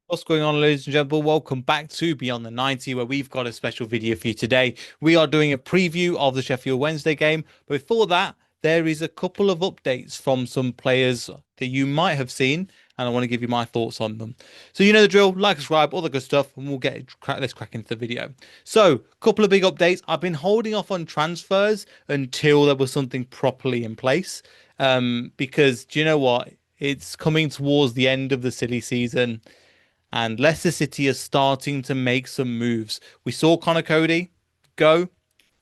What's going on, ladies and gentlemen? Welcome back to Beyond the 90, where we've got a special video for you today. We are doing a preview of the Sheffield Wednesday game. But before that, there is a couple of updates from some players that you might have seen, and I want to give you my thoughts on them. So you know the drill, like, subscribe, all the good stuff, and let's crack into the video. So, a couple of big updates. I've been holding off on transfers until there was something properly in place. Because do you know what? It's coming towards the end of the silly season and Leicester City are starting to make some moves. We saw Connor Cody go.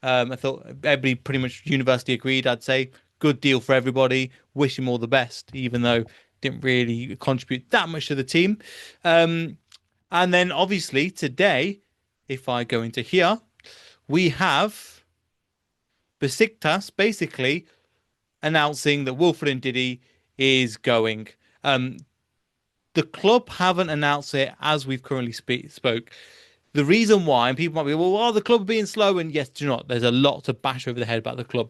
I thought everybody pretty much universally agreed. I'd say good deal for everybody. Wish him all the best, even though didn't really contribute that much to the team. Um, and then obviously today, if I go into here, we have Besiktas basically announcing that Wilfred Ndidi is going. Um, the club haven't announced it as we've currently spoke. The reason why, and people might be, well, the club are being slow, and yes, do not. There's a lot to bash over the head about the club.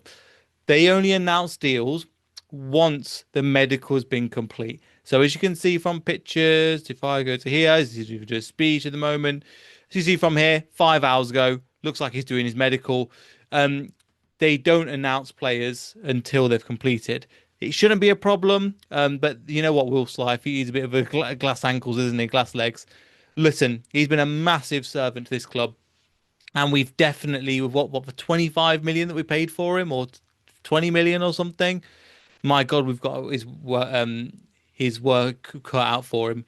They only announce deals once the medical has been complete. So as you can see from pictures, if I go to here, as you do a speech at the moment, as you see from here, 5 hours ago, looks like he's doing his medical. Um, they don't announce players until they've completed. It shouldn't be a problem, but you know what, Wolf's life, he's a bit of a glass ankles, isn't he? Glass legs. Listen, he's been a massive servant to this club, and we've definitely, with what for 25 million that we paid for him, or 20 million or something. My God, we've got his work cut out for him.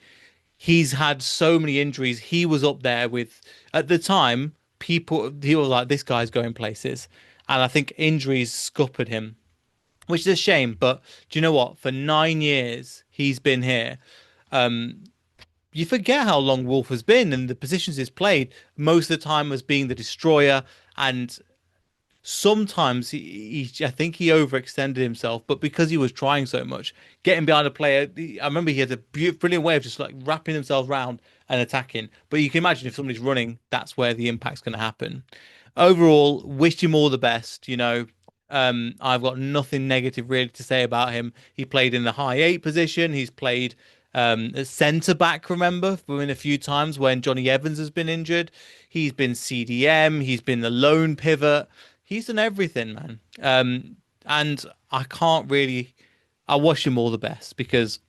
He's had so many injuries. He was up there with, at the time, people, he was like, this guy's going places. And I think injuries scuppered him, which is a shame. But do you know what? For 9 years he's been here. Um, you forget how long Wolf has been and the positions he's played most of the time as being the destroyer. And sometimes I think he overextended himself, but because he was trying so much, getting behind a player, I remember he had a brilliant way of just like wrapping himself around and attacking. But you can imagine if somebody's running, that's where the impact's going to happen. Overall, wish him all the best. I've got nothing negative really to say about him. He played in the high eight position. He's played at centre back, remember, in a few times when Johnny Evans has been injured. He's been CDM. He's been the lone pivot. He's done everything, man. And I can't really. I wish him all the best because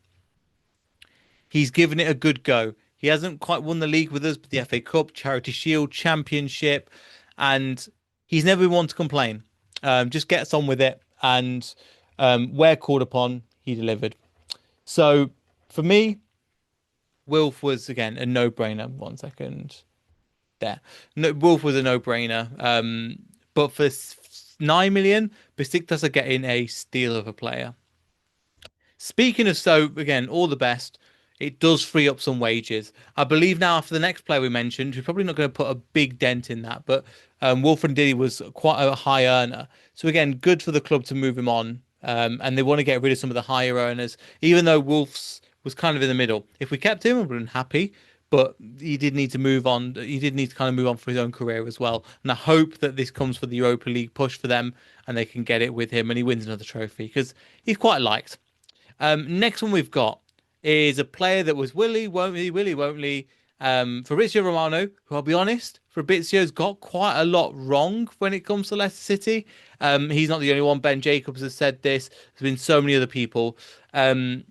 he's given it a good go. He hasn't quite won the league with us, but the FA Cup, Charity Shield, Championship, and he's never been one to complain. Just gets on with it, and where called upon, he delivered. So for me, Wilf was again a no-brainer. 1 second there. No, Wolf was a no-brainer. But for 9 million, Besiktas are getting a steal of a player. Speaking of, so again, all the best. It does free up some wages. I believe now after the next player we mentioned, we're probably not going to put a big dent in that, but Wilfred Ndidi was quite a high earner. So again, good for the club to move him on. And they want to get rid of some of the higher earners, even though Wolf's was kind of in the middle. If we kept him, I would have been happy, but he did need to move on. He did need to kind of move on for his own career as well. And I hope that this comes for the Europa League push for them and they can get it with him and he wins another trophy because he's quite liked. Next one we've got is a player that was Willy, won't he? Fabrizio Romano, who I'll be honest, Fabrizio's got quite a lot wrong when it comes to Leicester City. He's not the only one. Ben Jacobs has said this. There's been so many other people. Hermansen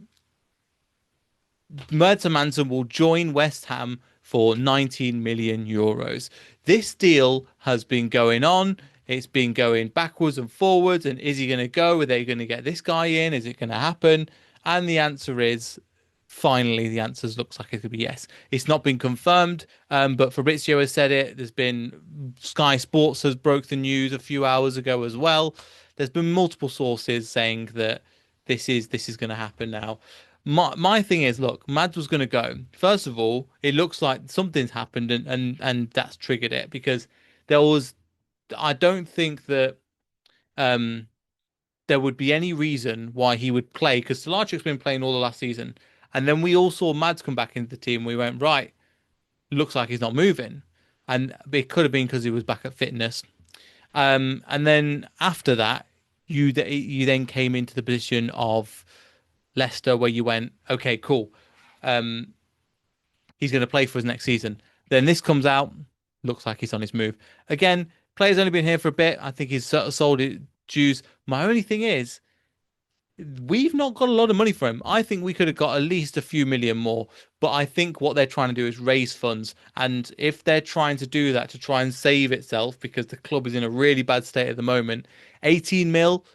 will join West Ham for 19 million euros. This deal has been going on. It's been going backwards and forwards. And is he going to go? Are they going to get this guy in? Is it going to happen? And the answer is finally, the answer looks like it could be yes. It's not been confirmed, but Fabrizio has said it. There's been Sky Sports has broke the news a few hours ago as well. There's been multiple sources saying that this is going to happen now. My thing is, look, Mads was going to go. First of all, it looks like something's happened and that's triggered it because there was. I don't think that um there would be any reason why he would play because Solarchuk's been playing all the last season, and then we all saw Mads come back into the team. We went right. Looks like he's not moving, and it could have been because he was back at fitness. And then after that, you then came into the position of Leicester where you went, okay, cool. Um, he's going to play for us next season. Then this comes out, looks like he's on his move. Again, player's only been here for a bit. I think he's sort of sold it dues. My only thing is, we've not got a lot of money for him. I think we could have got at least a few million more. But I think what they're trying to do is raise funds. And if they're trying to do that to try and save itself, because the club is in a really bad state at the moment, 18 mil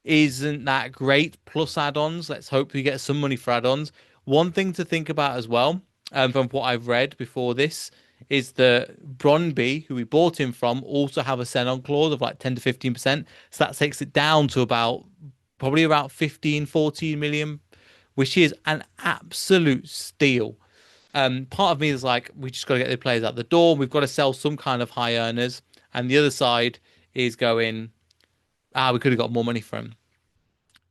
isn't that great. Plus add-ons. Let's hope we get some money for add-ons. One thing to think about as well, from what I've read before this, is that Brøndby, who we bought him from, also have a sell-on clause of like 10 to 15%. So that takes it down to probably about 15, 14 million, which is an absolute steal. Part of me is like, we just got to get the players out the door. We've got to sell some kind of high earners. And the other side is going, we could have got more money for him.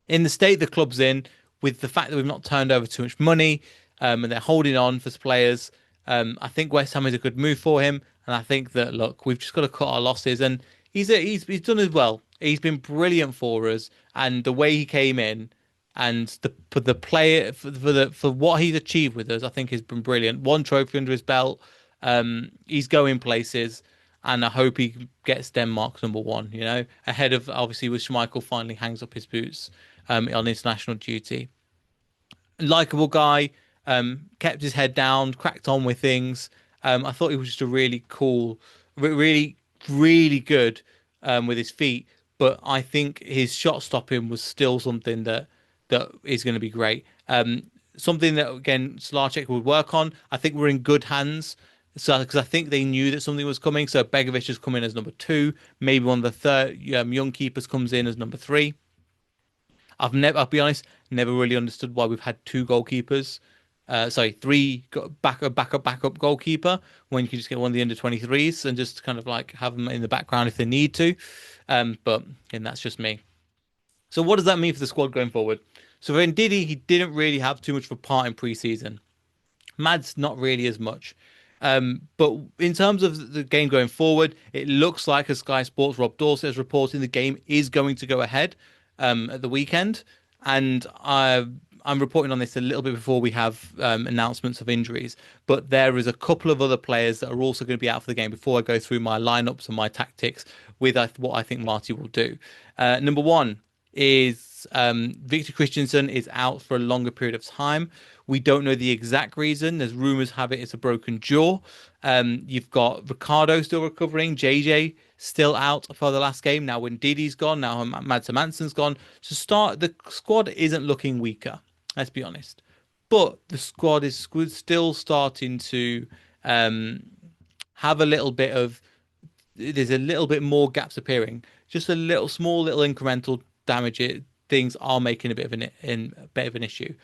In the state the club's in, with the fact that we've not turned over too much money, and they're holding on for players, I think West Ham is a good move for him. And I think that, look, we've just got to cut our losses. And he's done as well. He's been brilliant for us, and the way he came in, and the player for what he's achieved with us, I think has been brilliant. One trophy under his belt. He's going places, and I hope he gets Denmark's number one. You know, ahead of obviously with Schmeichel finally hangs up his boots on international duty. Likeable guy, kept his head down, cracked on with things. I thought he was just a really cool, really, really good with his feet. But I think his shot stopping was still something that is going to be great. Something that again Slarchek would work on. I think we're in good hands. So because I think they knew that something was coming. So Begovic has come in as number two. Maybe one of the third young keepers comes in as number three. I'll be honest, never really understood why we've had two goalkeepers. Three backup goalkeeper when you can just get one of the under 23s and just kind of like have them in the background if they need to. But and that's just me. So what does that mean for the squad going forward? So for Ndidi, he didn't really have too much of a part in pre-season. Mad's not really as much. But in terms of the game going forward, it looks like, as Sky Sports' Rob Dorsett is reporting, the game is going to go ahead at the weekend. And I'm reporting on this a little bit before we have announcements of injuries. But there is a couple of other players that are also going to be out for the game before I go through my lineups and my tactics with what I think Marty will do. Number one is Victor Christensen is out for a longer period of time. We don't know the exact reason. There's rumours have it it's a broken jaw. You've got Ricardo still recovering, JJ still out for the last game. Now when Didi's gone, now Mads Hermansen's gone. The squad isn't looking weaker, let's be honest. But the squad is still starting to have a little bit of, there's a little bit more gaps appearing. Just a little small little incremental damage. Things are making a bit of an issue.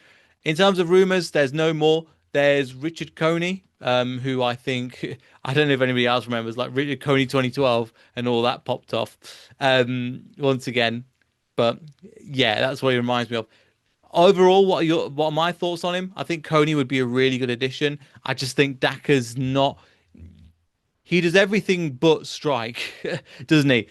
In terms of rumours, there's no more. There's Richard Coney, who I think, I don't know if anybody else remembers, like Richard Coney 2012 and all that popped off once again. But yeah, that's what he reminds me of. Overall, what are my thoughts on him? I think Coney would be a really good addition. I just think Daka's not. He does everything but strike, doesn't he?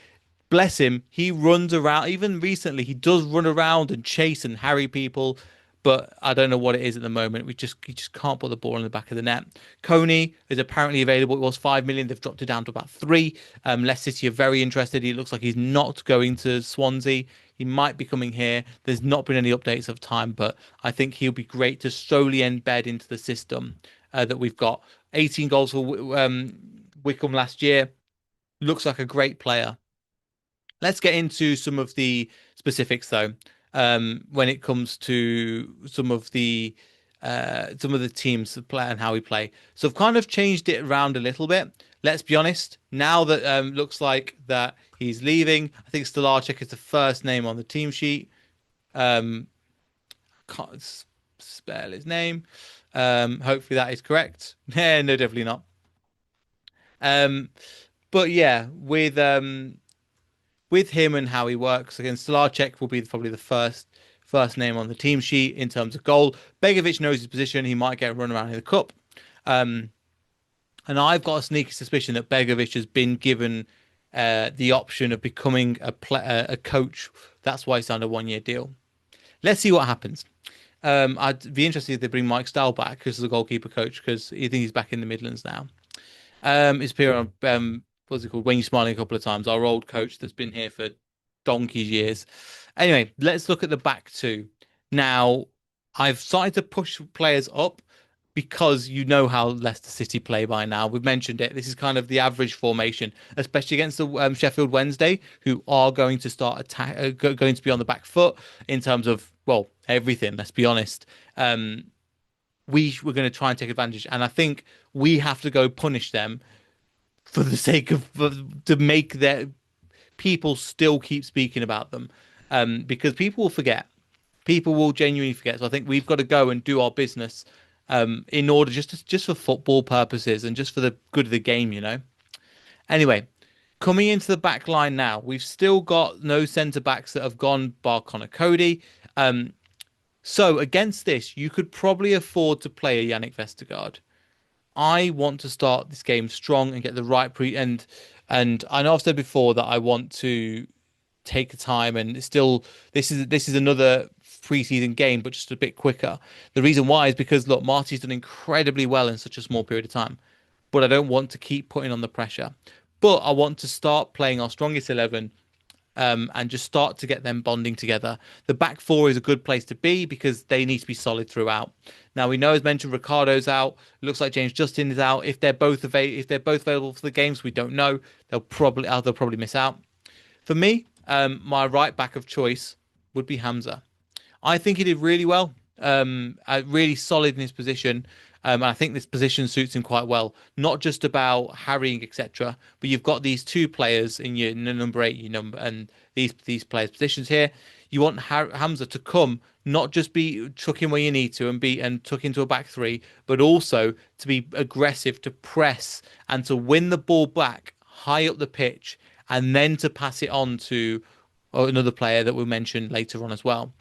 Bless him. He runs around. Even recently, he does run around and chase and harry people. But I don't know what it is at the moment. He just can't put the ball in the back of the net. Coney is apparently available. It was 5 million. They've dropped it down to about 3. Leicester City are very interested. He looks like he's not going to Swansea. He might be coming here. There's not been any updates of time, but I think he'll be great to slowly embed into the system that we've got. 18 goals for Wickham last year. Looks like a great player. Let's get into some of the specifics, though. When it comes to some of the teams that play and how we play. So I've kind of changed it around a little bit. Let's be honest. Now that looks like that he's leaving, I think Stolarczyk is the first name on the team sheet. Can't spell his name. Hopefully that is correct. Yeah, no, definitely not. But yeah, with him and how he works, again, Stolarczyk will be probably the first name on the team sheet in terms of goal. Begovic knows his position. He might get a run around in the cup. And I've got a sneaky suspicion that Begovic has been given the option of becoming a coach. That's why he signed a 1-year deal. Let's see what happens. I'd be interested if they bring Mike Stow back as the goalkeeper coach because you think he's back in the Midlands now. He's appeared on what's it called? When You're Smiling a couple of times. Our old coach that's been here for donkey's years. Anyway, let's look at the back two. Now, I've started to push players up because you know how Leicester City play by now. We've mentioned it. This is kind of the average formation, especially against the Sheffield Wednesday, who are going to start attack, going to be on the back foot in terms of well everything. Let's be honest. We were going to try and take advantage, and I think we have to go punish them for the sake of to make their people still keep speaking about them, because people will forget. People will genuinely forget. So I think we've got to go and do our business in order just for football purposes and just for the good of the game, you know. Anyway, coming into the back line now, we've still got no centre backs that have gone bar Connor Cody. So against this, you could probably afford to play a Yannick Vestergaard. I want to start this game strong and get the right and I know I've said before that I want to take the time and it's still this is another preseason game but just a bit quicker. The reason why is because look, Marty's done incredibly well in such a small period of time, but I don't want to keep putting on the pressure. But I want to start playing our strongest 11 and just start to get them bonding together. The back four is a good place to be because they need to be solid throughout. Now we know, as mentioned, Ricardo's out. It looks like James Justin is out. If they're both available for the games, we don't know. They'll probably miss out. For me, my right back of choice would be Hamza. I think he did really well, really solid in his position. And I think this position suits him quite well. Not just about harrying, etc., but you've got these two players in your number eight, your number, and these players' positions here. You want Hamza to come, not just be chuck in where you need to and tuck into a back three, but also to be aggressive, to press and to win the ball back high up the pitch, and then to pass it on to another player that we'll mention later on as well.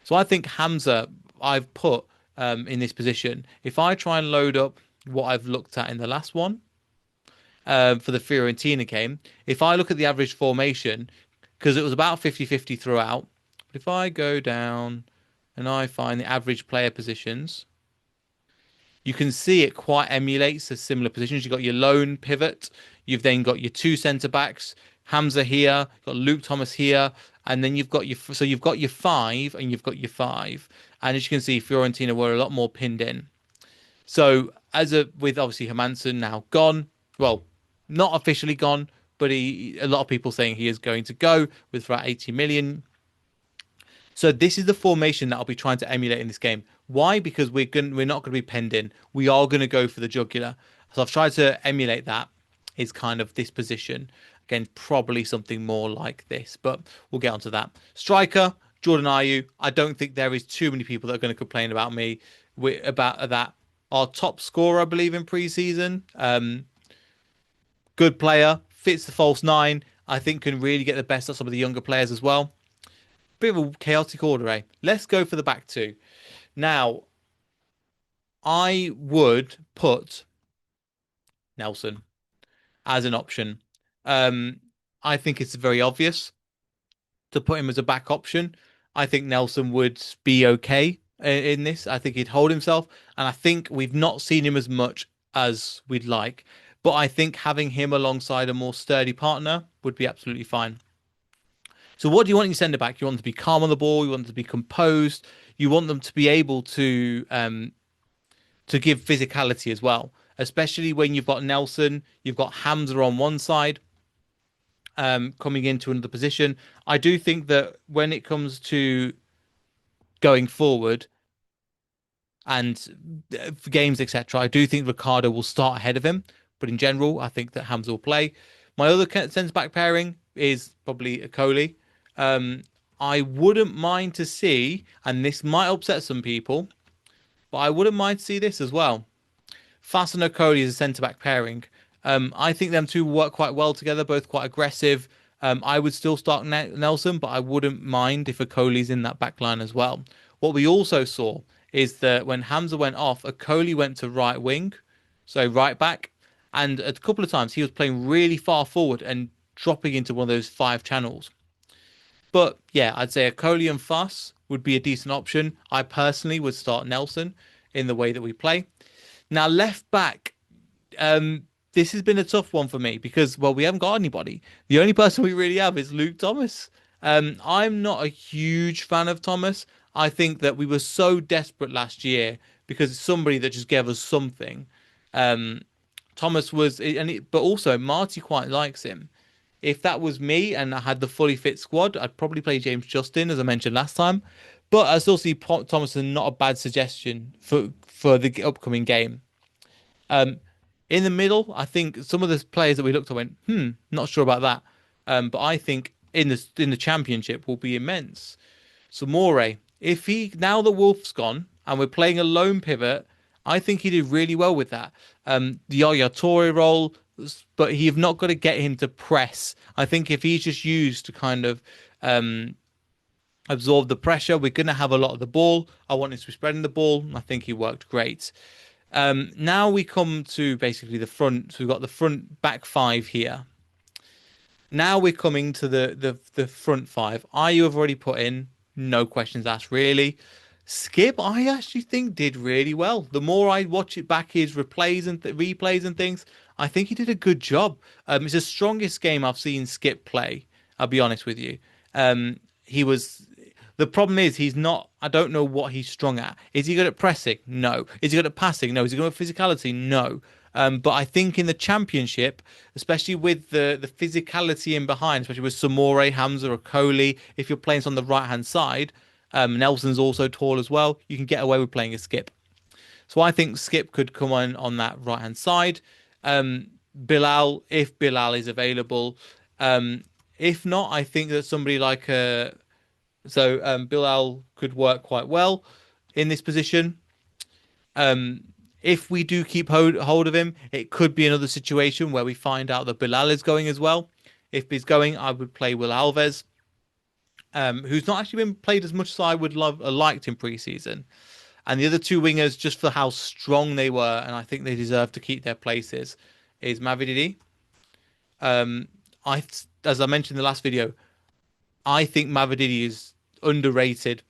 So I think Hamza, I've put in this position. If I try and load up what I've looked at in the last one for the Fiorentina game, if I look at the average formation, because it was about 50-50 throughout, but if I go down and I find the average player positions, you can see it quite emulates a similar positions. You've got your lone pivot, you've then got your two centre backs, Hamza here, you've got Luke Thomas here, and then you've got your five and you've got your five. And as you can see, Fiorentina were a lot more pinned in. So with obviously Hermansen now gone, well, not officially gone, but a lot of people saying he is going to go with about 80 million. So this is the formation that I'll be trying to emulate in this game. Why? Because we're not going to be penned in. We are going to go for the jugular. So I've tried to emulate that. Is kind of this position. Again, probably something more like this, but we'll get onto that. Striker, Jordan Ayew. I don't think there is too many people that are going to complain about me about that. Our top scorer, I believe, in pre-season. Good player, fits the false nine. I think can really get the best of some of the younger players as well. Bit of a chaotic order, eh? Let's go for the back two. Now, I would put Nelson as an option. I think it's very obvious to put him as a back option. I think Nelson would be okay in this. I think he'd hold himself, and I think we've not seen him as much as we'd like. But I think having him alongside a more sturdy partner would be absolutely fine. So what do you want in your centre back? You want them to be calm on the ball. You want them to be composed. You want them to be able to give physicality as well, especially when you've got Nelson, you've got Hamza on one side, coming into another position. I do think that when it comes to going forward and games, etc., I do think Ricardo will start ahead of him. But in general, I think that Hamza will play. My other centre back pairing is probably a Coley. I wouldn't mind to see, and this might upset some people, but I wouldn't mind to see this as well. Fass and Okoli is a centre-back pairing. I think them two work quite well together, both quite aggressive. I would still start Nelson, but I wouldn't mind if Okoli's in that back line as well. What we also saw is that when Hamza went off, Okoli went to right wing, so right back, and a couple of times he was playing really far forward and dropping into one of those five channels. But yeah, I'd say Okoli and Fass would be a decent option. I personally would start Nelson in the way that we play. Now, left back, um, this has been a tough one for me because, well, we haven't got anybody. The only person we really have is Luke Thomas. I'm not a huge fan of Thomas. I think that we were so desperate last year because it's somebody that just gave us something. Um, Thomas was, but also Marty quite likes him. If that was me and I had the fully fit squad, I'd probably play James Justin, as I mentioned last time. But I still see Thomas as not a bad suggestion for the upcoming game. Um, in the middle, I think some of the players that we looked at went, not sure about that. But I think in the championship will be immense. So Moray, if he now the Wolf's gone and we're playing a lone pivot, I think he did really well with that. The Yaya Toure role, but you've not got to get him to press. I think if he's just used to kind of absorb the pressure, we're going to have a lot of the ball. I want him to be spreading the ball. I think he worked great. Now we come to basically the front. So we've got the front back five here. Now we're coming to the front five. Ayew have already put in, no questions asked really. Skip, I actually think did really well. The more I watch it back, his replays and replays and things, I think he did a good job. It's the strongest game I've seen Skip play. I'll be honest with you. He was. The problem is he's not. I don't know what he's strong at. Is he good at pressing? No. Is he good at passing? No. Is he good at physicality? No. But I think in the championship, especially with the physicality in behind, especially with Samore, Hamza, or Coley, if you're playing on the right hand side, Nelson's also tall as well. You can get away with playing a Skip. So I think Skip could come on that right hand side. Bilal, if Bilal is available. If not, I think that somebody like Bilal could work quite well in this position. If we do keep hold of him, it could be another situation where we find out that Bilal is going as well. If he's going, I would play Will Alves, who's not actually been played as much as I would liked in pre-season. And the other two wingers, just for how strong they were, and I think they deserve to keep their places, is Mavididi. As I mentioned in the last video, I think Mavididi is underrated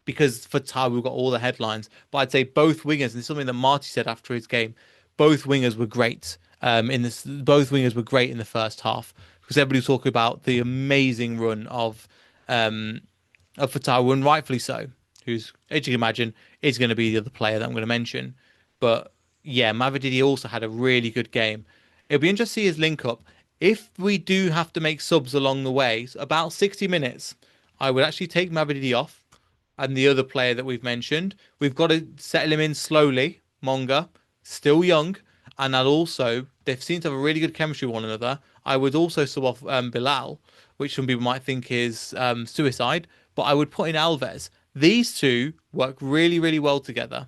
because for Ty we've got all the headlines. But I'd say both wingers, and it's something that Marty said after his game, both wingers were great. Both wingers were great in the first half because everybody was talking about the amazing run of Fatawu, and rightfully so. Who's, as you can imagine, is going to be the other player that I'm going to mention. But yeah, Mavididi also had a really good game. It'll be interesting to see his link up. If we do have to make subs along the way, so about 60 minutes, I would actually take Mavididi off and the other player that we've mentioned. We've got to settle him in slowly. Monga, still young, and I'll also, they seem to have a really good chemistry with one another. I would also sub off Bilal, which some people might think is suicide, but I would put in Alves. These two work really, really well together.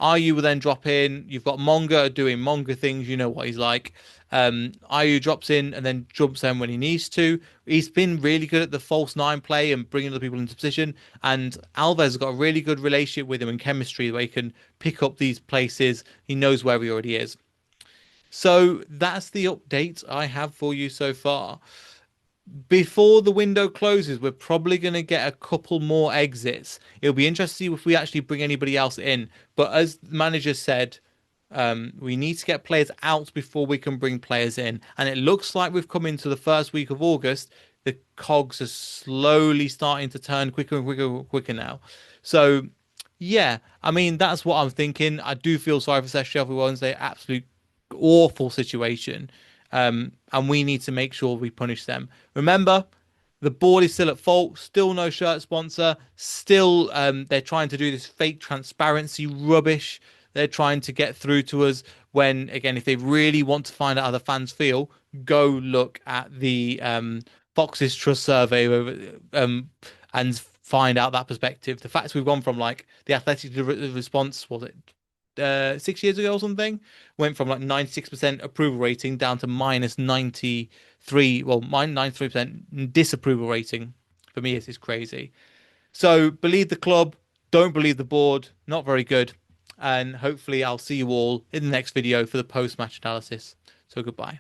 Ayew will then drop in. You've got Monga doing Monga things. You know what he's like. Ayew drops in and then jumps in when he needs to. He's been really good at the false nine play and bringing other people into position. And Alves has got a really good relationship with him and chemistry where he can pick up these places. He knows where he already is. So that's the update I have for you so far. Before the window closes, we're probably going to get a couple more exits. It'll be interesting if we actually bring anybody else in. But as the manager said, we need to get players out before we can bring players in. And it looks like we've come into the first week of August. The cogs are slowly starting to turn quicker and quicker and quicker now. So, yeah, I mean, that's what I'm thinking. I do feel sorry for Sheffield Wednesday. Absolute awful situation. And we need to make sure we punish them. Remember, the board is still at fault. Still no shirt sponsor. Still, they're trying to do this fake transparency rubbish. They're trying to get through to us when, again, if they really want to find out how the fans feel, go look at the Fox's Trust survey and find out that perspective. The fact we've gone from like the athletic response, was it 6 years ago or something, went from like 96% approval rating down to minus 93, well, minus 93% disapproval rating. For me, it's crazy. So believe the club, don't believe the board. Not very good. And hopefully I'll see you all in the next video for the post-match analysis. So goodbye.